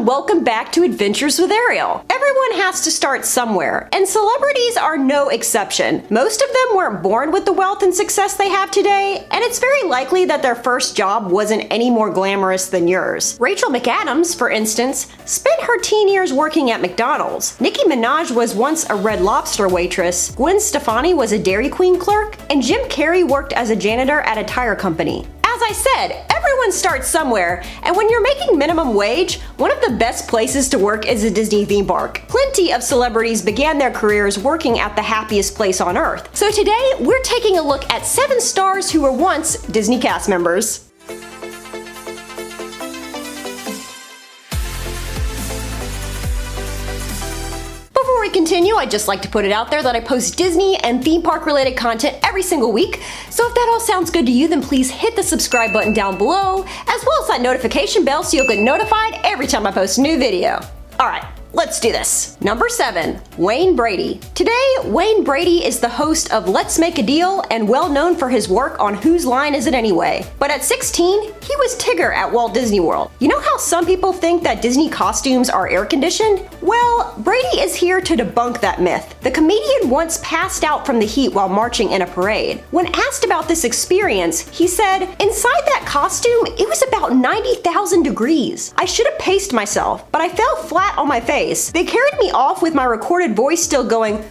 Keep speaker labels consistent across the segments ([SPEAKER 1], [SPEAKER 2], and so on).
[SPEAKER 1] and welcome back to Adventures with Ariel. Everyone has to start somewhere, and celebrities are no exception. Most of them weren't born with the wealth and success they have today, and it's very likely that their first job wasn't any more glamorous than yours. Rachel McAdams, for instance, spent her teen years working at McDonald's. Nicki Minaj was once a Red Lobster waitress, Gwen Stefani was a Dairy Queen clerk, and Jim Carrey worked as a janitor at a tire company. As I said, everyone starts somewhere, and when you're making minimum wage, one of the best places to work is a Disney theme park. Plenty of celebrities began their careers working at the happiest place on earth. So today, we're taking a look at 7 stars who were once Disney cast members. Before we continue, I'd just like to put it out there that I post Disney and theme park related content every single week, so if that all sounds good to you, then please hit the subscribe button down below, as well as that notification bell so you'll get notified every time I post a new video. Alright, let's do this. Number 7, Wayne Brady. Today, Wayne Brady is the host of Let's Make a Deal and well known for his work on Whose Line Is It Anyway? But at 16, he was Tigger at Walt Disney World. You know how some people think that Disney costumes are air-conditioned? Well, Brady is here to debunk that myth. The comedian once passed out from the heat while marching in a parade. When asked about this experience, he said, "Inside that costume, it was about 90,000 degrees. I should have paced myself, but I fell flat on my face. They carried me off with my recorded voice still going."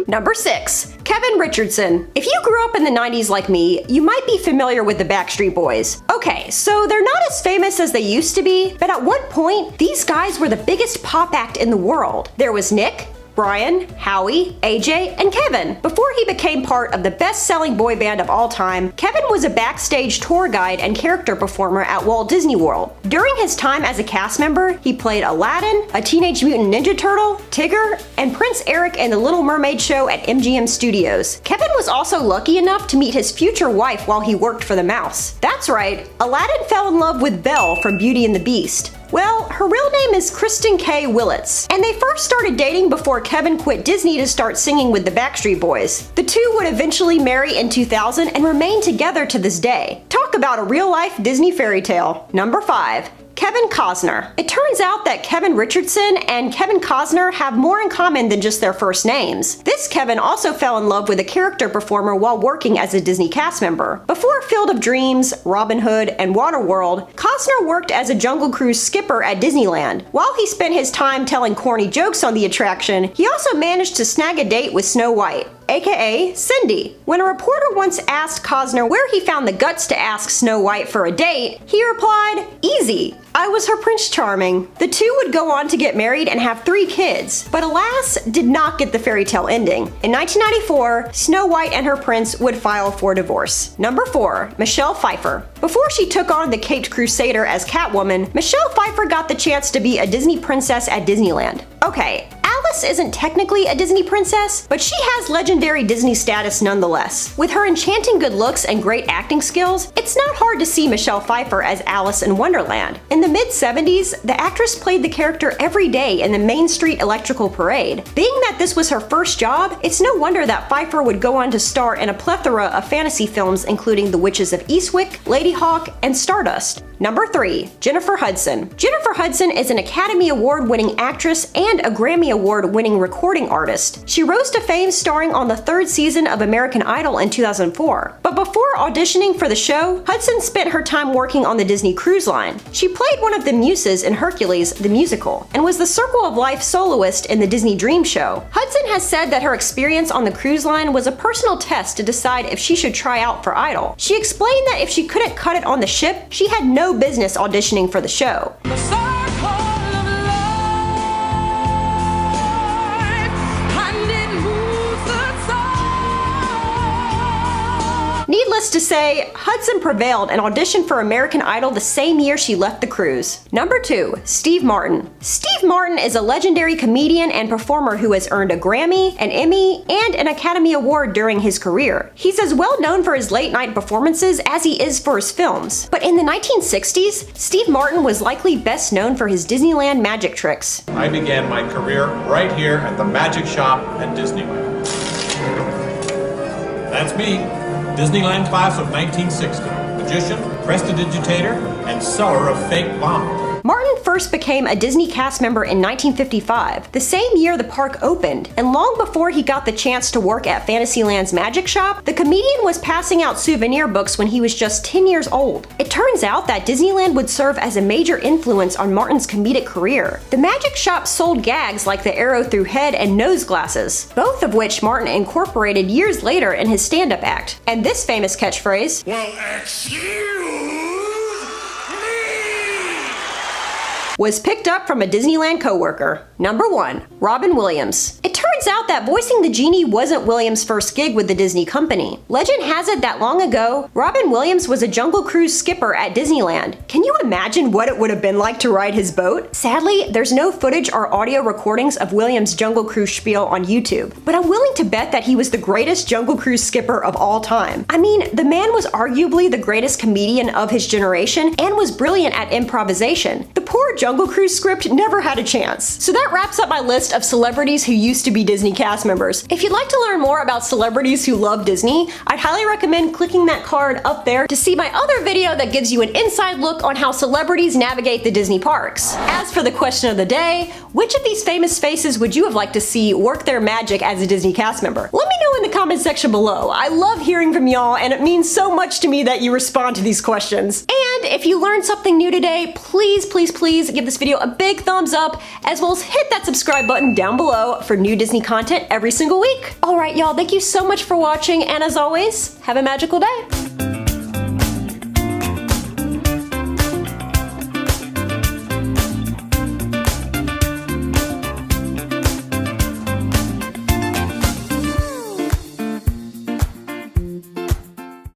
[SPEAKER 1] Number 6, Kevin Richardson. If you grew up in the 90s like me, you might be familiar with the Backstreet Boys. Okay, so they're not as famous as they used to be, but at one point, these guys were the biggest pop act in the world. There was Nick, Brian, Howie, AJ, and Kevin. Before he became part of the best-selling boy band of all time, Kevin was a backstage tour guide and character performer at Walt Disney World. During his time as a cast member, he played Aladdin, a Teenage Mutant Ninja Turtle, Tigger, and Prince Eric in the Little Mermaid show at MGM Studios. Kevin was also lucky enough to meet his future wife while he worked for the mouse. That's right, Aladdin fell in love with Belle from Beauty and the Beast. Well, her real name is Kristen K. Willits, and they first started dating before Kevin quit Disney to start singing with the Backstreet Boys. The two would eventually marry in 2000 and remain together to this day. Talk about a real-life Disney fairy tale. Number 5, Kevin Costner. It turns out that Kevin Richardson and Kevin Costner have more in common than just their first names. This Kevin also fell in love with a character performer while working as a Disney cast member. Before Field of Dreams, Robin Hood, and Waterworld, Costner worked as a Jungle Cruise skipper at Disneyland. While he spent his time telling corny jokes on the attraction, he also managed to snag a date with Snow White, aka Cindy. When a reporter once asked Costner where he found the guts to ask Snow White for a date, he replied, "Easy. I was her Prince Charming." The two would go on to get married and have 3 kids, but alas, did not get the fairy tale ending. In 1994, Snow White and her prince would file for divorce. Number 4, Michelle Pfeiffer. Before she took on the Caped Crusader as Catwoman, Michelle Pfeiffer got the chance to be a Disney princess at Disneyland. Okay, Alice isn't technically a Disney princess, but she has legendary Disney status nonetheless. With her enchanting good looks and great acting skills, it's not hard to see Michelle Pfeiffer as Alice in Wonderland. In the mid-70s, the actress played the character every day in the Main Street Electrical Parade. Being that this was her first job, it's no wonder that Pfeiffer would go on to star in a plethora of fantasy films including The Witches of Eastwick, Lady Hawk, and Stardust. Number 3, Jennifer Hudson. Jennifer Hudson is an Academy Award-winning actress and a Grammy Award-winning recording artist. She rose to fame starring on the 3rd season of American Idol in 2004. But before auditioning for the show, Hudson spent her time working on the Disney Cruise Line. She played one of the muses in Hercules, the musical, and was the Circle of Life soloist in the Disney Dream Show. Hudson has said that her experience on the cruise line was a personal test to decide if she should try out for Idol. She explained that if she couldn't cut it on the ship, she had no business auditioning for the show. Needless to say, Hudson prevailed and auditioned for American Idol the same year she left the cruise. Number 2, Steve Martin. Steve Martin is a legendary comedian and performer who has earned a Grammy, an Emmy, and an Academy Award during his career. He's as well known for his late-night performances as he is for his films. But in the 1960s, Steve Martin was likely best known for his Disneyland magic tricks.
[SPEAKER 2] I began my career right here at the Magic Shop at Disneyland. That's me. Disneyland class of 1960, magician, prestidigitator, and seller of fake bombs.
[SPEAKER 1] Martin first became a Disney cast member in 1955, the same year the park opened, and long before he got the chance to work at Fantasyland's magic shop, the comedian was passing out souvenir books when he was just 10 years old. It turns out that Disneyland would serve as a major influence on Martin's comedic career. The magic shop sold gags like the arrow through head and nose glasses, both of which Martin incorporated years later in his stand-up act. And this famous catchphrase,
[SPEAKER 3] "Well, excuse me,"
[SPEAKER 1] was picked up from a Disneyland coworker. Number 1. Robin Williams. It turns out that voicing the genie wasn't Williams' first gig with the Disney company. Legend has it that long ago, Robin Williams was a Jungle Cruise skipper at Disneyland. Can you imagine what it would have been like to ride his boat? Sadly, there's no footage or audio recordings of Williams' Jungle Cruise spiel on YouTube, but I'm willing to bet that he was the greatest Jungle Cruise skipper of all time. I mean, the man was arguably the greatest comedian of his generation and was brilliant at improvisation. The poor Jungle Cruise script never had a chance. So that wraps up my list of celebrities who used to be Disney cast members. If you'd like to learn more about celebrities who love Disney, I'd highly recommend clicking that card up there to see my other video that gives you an inside look on how celebrities navigate the Disney parks. As for the question of the day, which of these famous faces would you have liked to see work their magic as a Disney cast member? Let me know in the comment section below. I love hearing from y'all, and it means so much to me that you respond to these questions. And if you learned something new today, please give this video a big thumbs up, as well as hit that subscribe button down below for new Disney content every single week. Alright y'all, thank you so much for watching, and as always, have a magical day.